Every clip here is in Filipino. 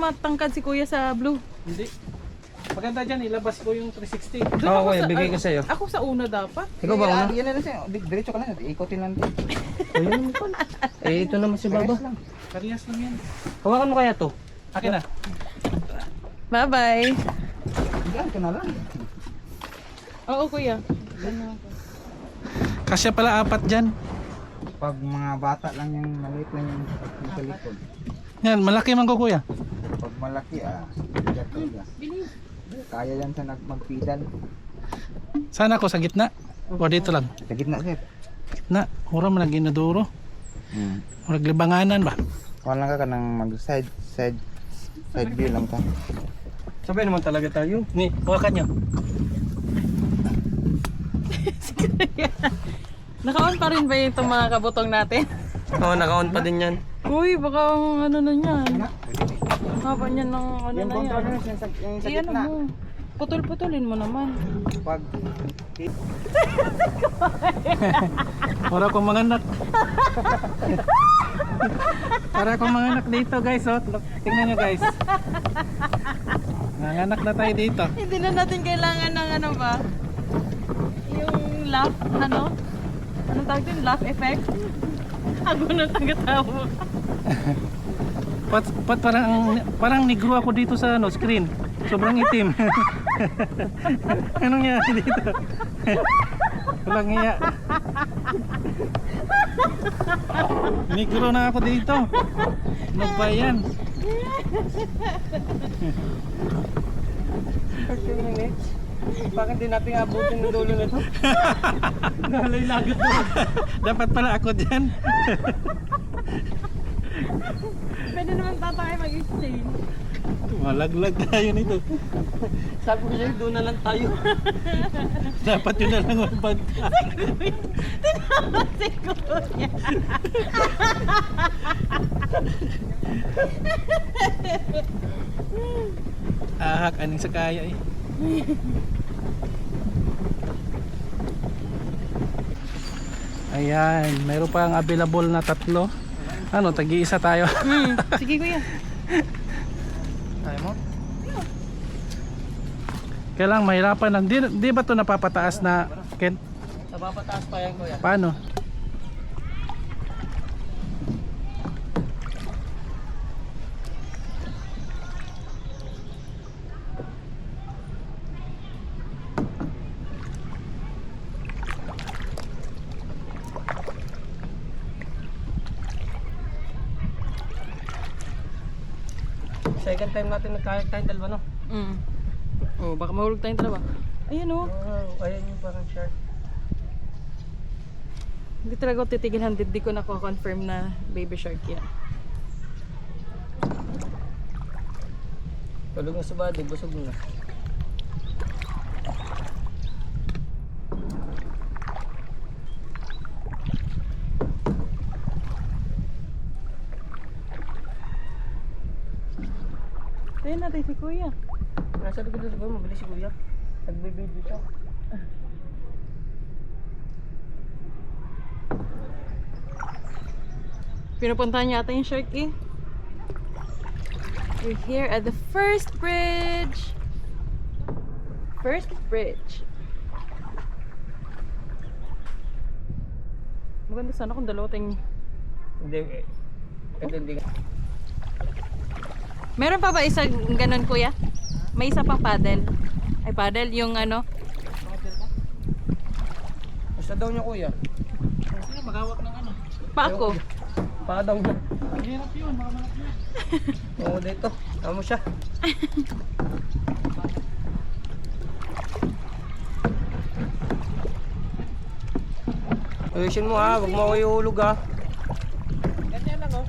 matangkad si kuya sa blue. Hindi. Maganda dyan, ilabas ko yung 360. Doon Oo, ako kuya, sa- bigay ko sa'yo. Ako sa una dapat. Ikaw ba una? Yan na lang sa'yo. Diretso ka lang. Ikotin lang din. Ayun naman pala. Eh, ito naman si Baba. Lang. Parehas lang yan. Hawakan mo kaya to? Akin na. Bye-bye. Diyan ka na lang. Oo, kuya. Kasya pala 4 dyan. Pag mga bata lang yung maliit lang yung sa likod. Yan, malaki man ko kuya. Pag malaki bigat talaga. Kaya yan sa magpidal. Sana ako sa gitna. O dito lang. Sa gitna sir. Na, mura man naging naduro. Murag libanganan ba? Kuha lang ka ng mag side view lang ka. Sabay naman talaga tayo. Ni, hawakan nyo. Naka-on pa rin ba itong mga kabutong natin? Oo, naka-on pa din yan. Uy, baka ano na yan. Haba niyan ng ano Yung na controller yan. yung sa Iyan gitna. mo. Putol-putulin mo naman. Pag Para akong mga anak. Para akong mga anak dito guys. Oh. Tingnan nyo guys. Nanganak na tayo dito. Hindi na natin kailangan ng ano ba? Yung laugh, ano? Anong tawag din? Laugh effect? Ako na tagatawa. Pat parang negro ako dito sa ano, screen. Sobrang itim. Anong nangyari dito? Walang hiya. Negro na ako dito. Ano ba yan? 30 minutes? Bakit di natin abutin ng dulo na to? Nalay lagot mo. Dapat pala ako dyan. Pwede naman tatay mag-exchange. Malaglag tayo nito. Sabi ko sa'yo, doon na lang tayo. Dapat yun na lang ang banta. Tinawag si kuya. Ahak, aning sa kaya eh. Ayan, mayroon pang available na 3. Ano, tagi-isa tayo. Sige kuya. Ayaw mo? Kailangan mahirapan lang. Di ba to napapataas na Ken? Napapataas pa yan, kuya. Paano? Second time natin nagkayag tayong dalawa, no? Oh, baka mahulog tayong dalawa. Ayan oh. Wow, ayan yung parang shark. Hindi talaga ako titigilhan. Hindi ko nako-confirm na baby shark yan. Tulog na sa body, busog na. Ayan natin si kuya. Nasa likod na siguro, mabilis si kuya. Nagbibideo siya. Pinupuntahan niya ata yung shark eh. We're here at the first bridge. First bridge. Maganda sana kung dalawa tayong... Hindi, hindi. Meron pa ba isa ganun kuya? May isa pang paddle. Ay paddle yung ano. Basta daw niya, kuya. Sino maghawak ng ano? Pa ako. Baka daw niya. Hirap yun, mga malaki na. Oo, dito. Tama siya. Ayusin mo ha, huwag mo ako ihulog ha. Ganyan lang oh.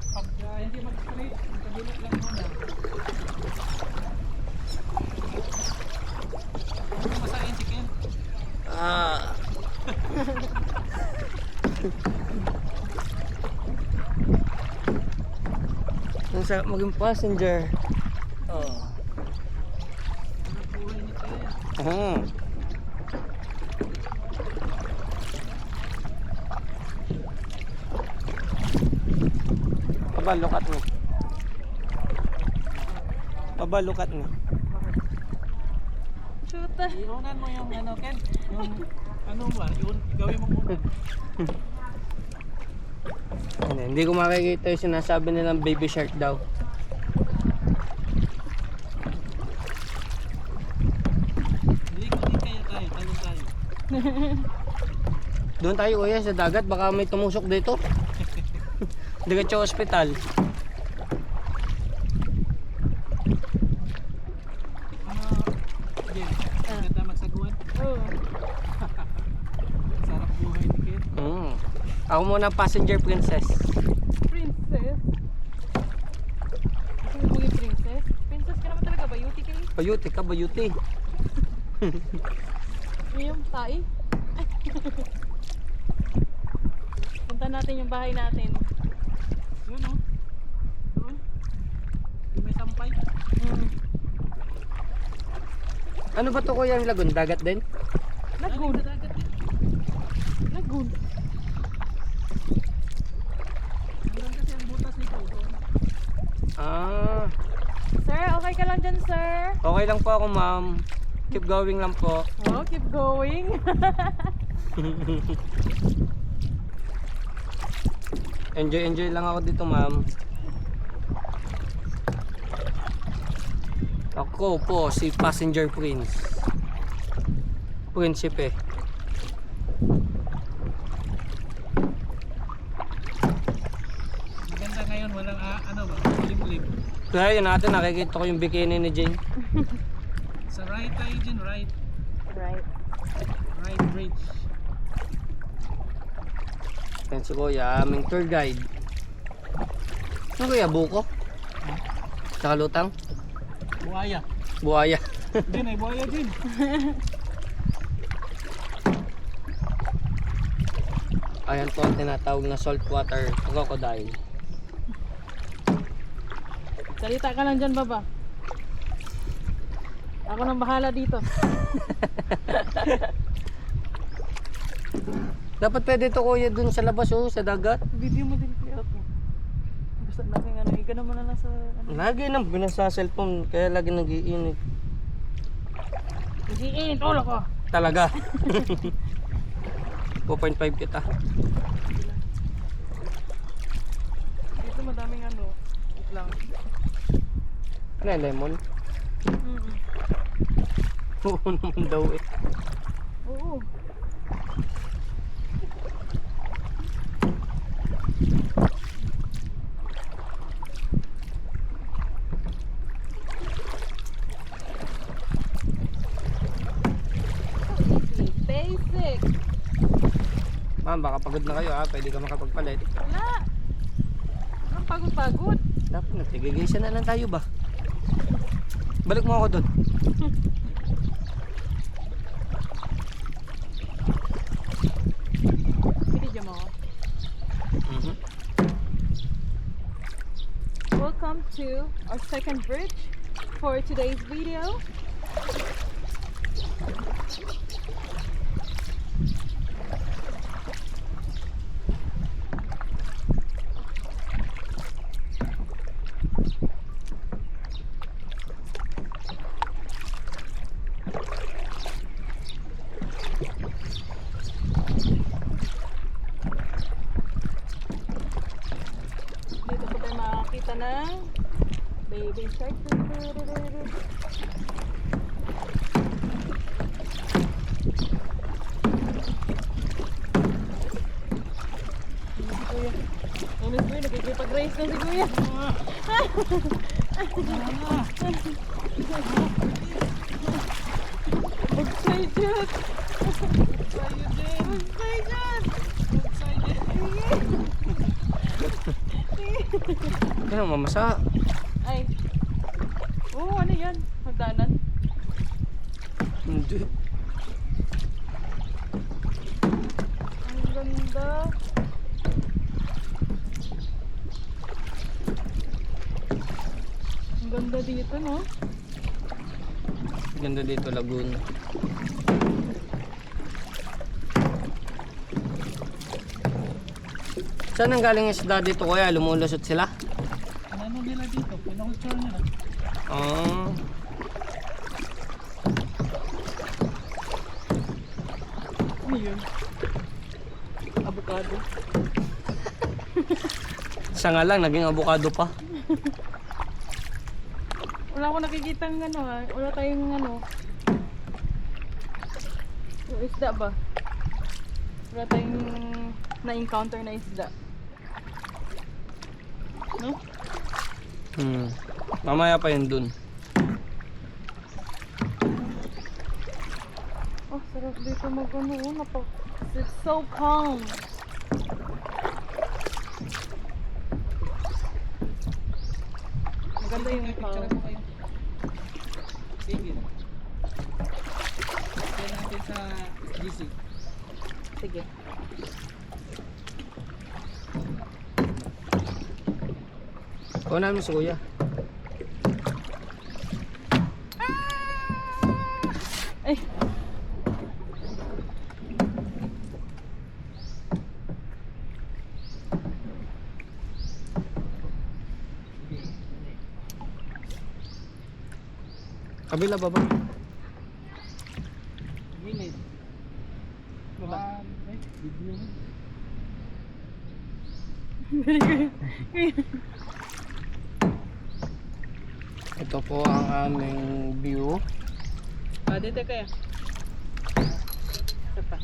Pag hindi mag-straight, magkabulot lang muna. Masahin si Ken. Ah. Ang sarap maging passenger. Oh. Aha. Baba, look at me. Baba, look at me. Shoot. Iunan mo yung ano, Ken? Yung ano ba? Yun, gawin mo muna. Ano, hindi ko makikita yung sinasabi nilang baby shark daw. Hindi ko din kaya tayo, talon tayo. Doon tayo kuya sa dagat, baka may tumusok dito. Diretso hospital. Jen, ganda magsaguan. Oh. Sarap buhay ni Ken. Ako muna passenger princess. Princess. Gusto mo maging princess? Princess ka naman talaga, bayuti ka eh. Bayuti ka, bayuti. Ano yung tai? Punta natin yung bahay natin. Yun o. Doon. Yung may sampay. Ano ba to kuya yung lagoon? Dagat din? Lagoon. Sa dagat din. Lagoon. Hanggang kasi ang butas nito. Doon. Ah, Sir, okay ka lang dyan, sir? okay lang po ako ma'am. Keep going lang po. Oh, keep going. Enjoy lang ako dito ma'am. Ako po si passenger prince. Prinsipe. Maganda ngayon, walang ano ba? Lim-lim. Kaya yun natin, nakikita ko yung bikini ni Jane. Sa right tayo dyan, right. Right. Right bridge. Yan si kuya, aming tour guide. Ano kuya, buko? Tsaka lutang? Buhaya. Buhaya. Jen ay buhaya din. Ayan po ang tinatawag na saltwater crocodile. Salita ka lang dyan, baba. Ako nang bahala dito. Dapat pwede to kuya dun sa labas oh, sa dagat. Video mo din kaya ako. Gusto namin ano, ika naman na nasa ano. Lagi nang binasa cellphone, kaya lagi nag-iinit. Nag-iinit ulo ko. Talaga. 2.5 kita. Dito madaming ano. Wait lang. Ano yung lemon? Oo naman daw eh. Oo. Basic. Ma'am, baka pagod na kayo ha, pwede ka makapagpalit. Wala. Anong pagod-pagod? Dapat nagtigigisa na lang tayo ba? Balik mo ako doon. Binidyo mo ako. Welcome to our second bridge for today's video. Dito po tayo makakita ng baby shark. Kuya. Honest boy, nagkikipag-race na si Kuya. Magsay dyan. Magsay dyan. Ano mamasa? Ay. Oo, ano yan? Hagdanan. Hindi. Ang ganda. Ang ganda dito, no? Ganda dito lagoon. Saan ang galing yung isda dito kuya? Lumulusot sila? Ah. Ano yun? Avocado. Isa nga lang, naging avocado pa. Wala akong nakikita ng ano ha. Wala tayong ano. Yung isda ba? Wala tayong na-encounter na isda. No? Mamaya pa yun dun. Oh, sarap dito mag-ano. It's so calm. Maganda yung calm. Sige. Kaya natin sa GC. Sige. Kuha namin si kuya. Ay! Kabila ba ba? Minute. Video mo. Ito po ang aming view. Dito kaya. Ito pa.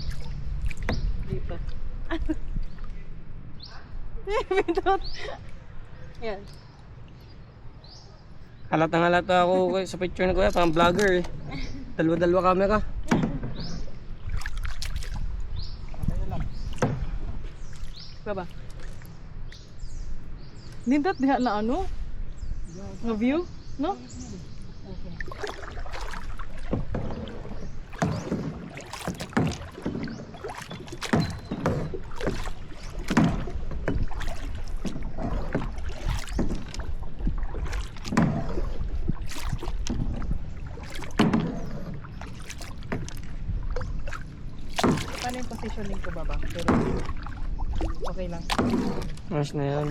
Dito. Bidot. Yan. Halata ako sa picture ni kuya, parang vlogger eh. Dalawa-dalawa camera. Baba. Nindot diha na ano? Nga view? No? Okay. Paano yung positioning ko baba? Pero okay lang. Mas na yan.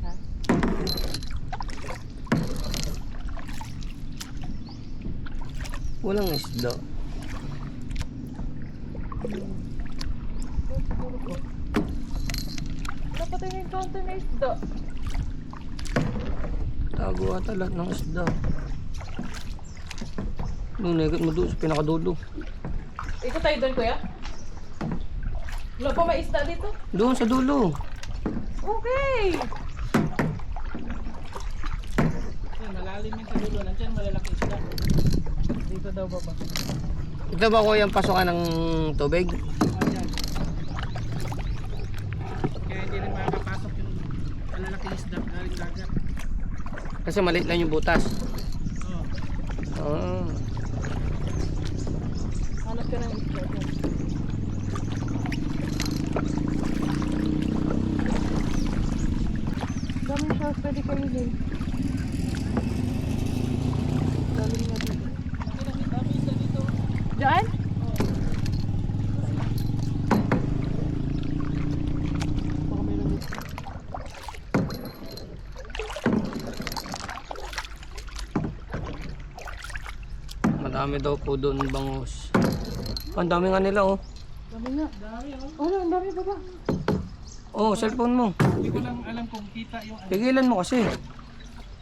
Ha? Walang isda. Wala pa tayo na-encounter na isda. Tago ata lahat ng isda. Nung negat mo doon sa pinakadulo. Ikot tayo doon, kuya? Wala pa may isda dito? Doon sa dulo. Okay! Yan, malalim yung sa dulo. Nandiyan malalaki isda. Dito daw baba. Ito ba kuya ang pasokan ng tubig? Ayan. Kaya hindi rin makakapasok yung malalaki isda galing dagat. Kasi maliit lang yung butas. Oh. Ah. Hanap ka ng isda doon. Daming siya, pwede kayo din. Daming nga dito. Dami isda dito. Diyan? Baka meron dito. Madami daw po doon bangus. Ang dami nga nila oh. Dami nga. Dami oh. Oh, ang dami baba. Oh, cellphone mo. Hindi ko lang alam kung kita yung ano. Pigilan mo kasi.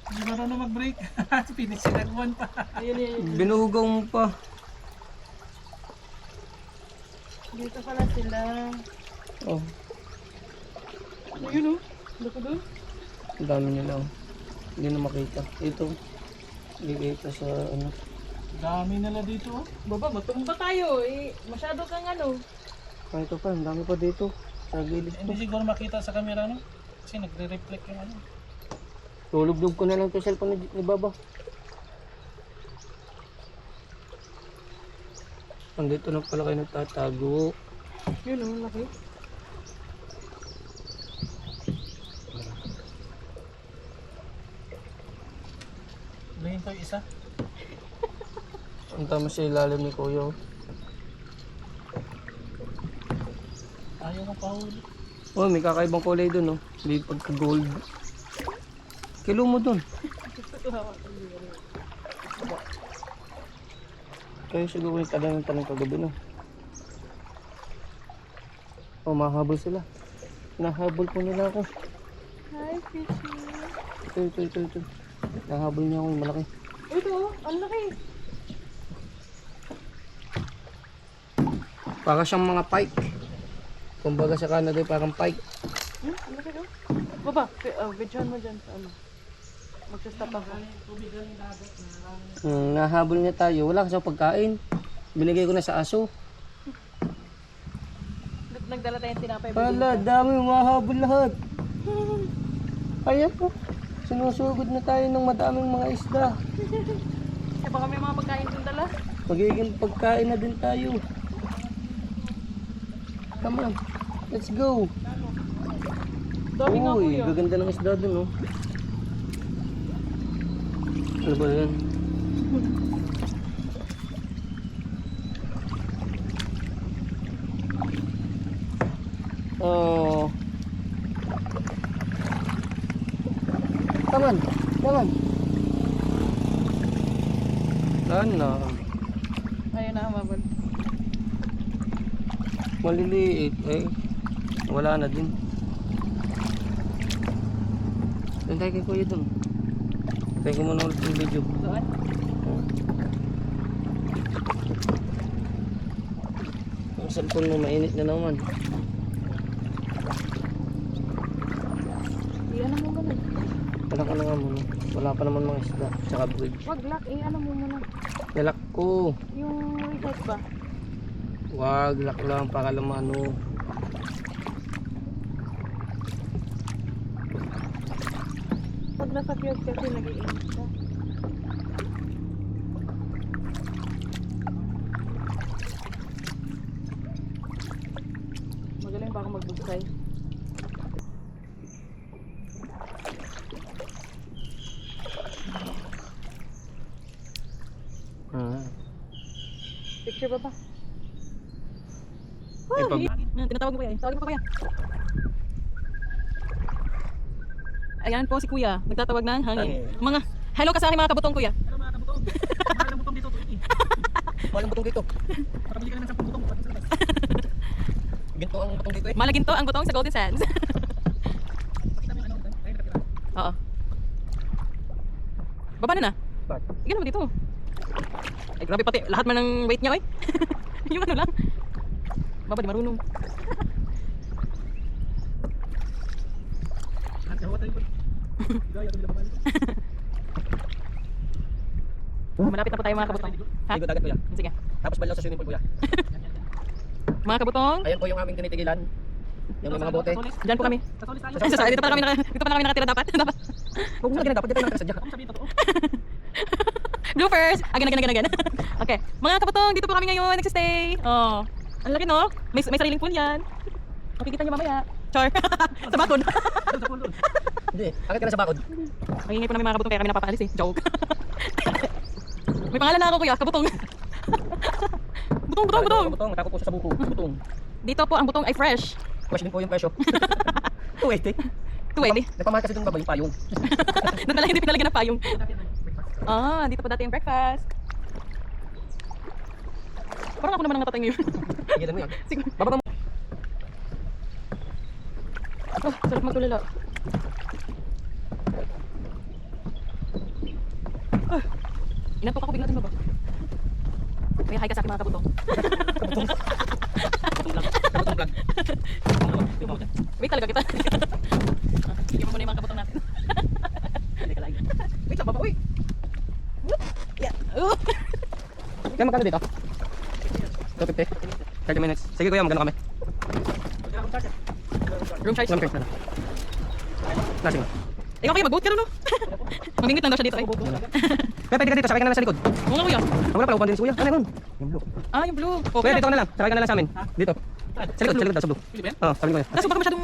Hindi marunong mag-break. Pinisinagwan pa. Ayun, ayun. Binuhugaw mo pa. Dito pala sila. Oh, Ayun oh. Dito doon. ang dami nila oh. Hindi na makita. Ito. Hindi kita sa ano. Dami nila dito oh. Baba, matumba tayo. Eh, masyado kang ano. Ah, ito pa, ang dami pa dito. Sa gilid Hindi to. siguro makita sa camera no? Kasi nagre-reflect yung ano. Tulog-log ko na lang ito cellphone ni Baba. Andito na pala kayo nagtatago. Yun oh, laki. Lahin to yung isa. Ang tama sa ilalim ni Kuya. Oh. Ayaw kong pahuli. Oh, may kakaibang kulay dun, oh. May pagka-gold. Kilo mo dun. Kaya siguro yung tanong kagabi, no? Oh, mahabol sila. Nahabol po nila ako. Hi, fishy. Ito. Nahabol niya ako yung malaki. Ito, ang laki. Para siyang mga pike. Kumbaga sa Canada, parang pike. Ang laki daw. Baba, videoan mo dyan sa ano. Magsastop ako. Nahabol niya tayo. Wala kasi pagkain. Binigay ko na sa aso. Nagdala tayong tinapay. Hala, dami mahabol lahat. Ayan po. Sinusugod na tayo ng madaming mga isda. Kaya baka may mga pagkain kong dala. Magiging pagkain na din tayo. Come on. Let's go. Dami nga Uy, kuya. gaganda ng isda dun, oh. Ano ba yan? Oh. Come on. Ano? Ayun na, humabol. Maliliit eh. Wala na din. Doon tayo kay kuya dun. Tayo ko muna ulit yung video. Doon? Ang cellphone mo mainit na naman. Ano mo muna? Wala ka na nga muna. Wala pa naman mga isda. Tsaka bridge. Wag lock, ano mo muna? Lalak ko. Yung reset ba? Wag, lak lang para lumano. Pag nasa field kasi nag-iinit ka. Magaling ba ako magbugsay? Picture ba ba? Eh, pag- Tinatawag mo kuya eh. Tawagin mo pa kuya. Ayan po si kuya. Nagtatawag ng hangin. Mga, hello ka sa aking mga kabutong kuya. Walang butong dito. Ginto ang butong dito eh. Malaginto ang butong sa Golden Sands. Oo. Baba na na. Bakit? Igan mo dito. Ay grabe pati lahat man ng weight niya oy. Yung ano lang. Baba di marunong. Malapit na po tayo mga kabutong. Ha? Ligo dagat kuya. Sige. Tapos balaw sa swimming pool kuya. Mga kabutong, Ayan po yung aming tinitigilan. Yung may mga bote. diyan po kami. Dito pa na kami nakatira dapat. Dapat. Huwag mo na dapat dito lang sadya. Bloopers! Again. Okay. Mga kabutong, dito po kami ngayon. Nagsistay. Oh. Ang laki no? May sariling pool yan. Makikita niyo mamaya. Char. Sa bakod. Hindi, akit ka na sa bakod. Maingay po namin mga kabutong kaya kami napapaalis eh. Joke. May pangalan na ako kuya. Kabutong. Butong. Butong, matakot po siya sa buko. Butong. Dito po ang butong ay fresh. Question po yung presyo. 280. 280. Nagpamahal kasi doon ba yung payong? Doon pala hindi pinalagyan ng payong. Ah, dito po dati yung breakfast. Parang ako naman ang natatay ngayon. Higilan mo yan. Sige. Bababa mo. Oh, sarap magtulala. Inantok ako bigla din ba? Kaya hi ka sa akin mga kabutong. Kabutong vlog. Wait talaga kita. Hindi mo muna yung mga kabutong natin. Hindi ka lagi. Wait lang, baba, uy. Yeah. Kaya magkano dito? 250? 30 minutes. Sige kuya, magkano kami? Room charge. Lampi. Lasing. Ikaw kuya, mag-boat ka rin no? Mamingit lang daw siya dito eh. Kaya pwede ka dito, sakay ka na lang sa likod. Oo nga kuya. Wala pala upuan din si kuya. Ano yun? Yung blue. Ah, yung blue. Kuya, dito ka na lang. Sakay ka na lang sa amin. Dito. Sa likod daw, sa blue. Oo, sabi ko yan. Kaso baka masyadong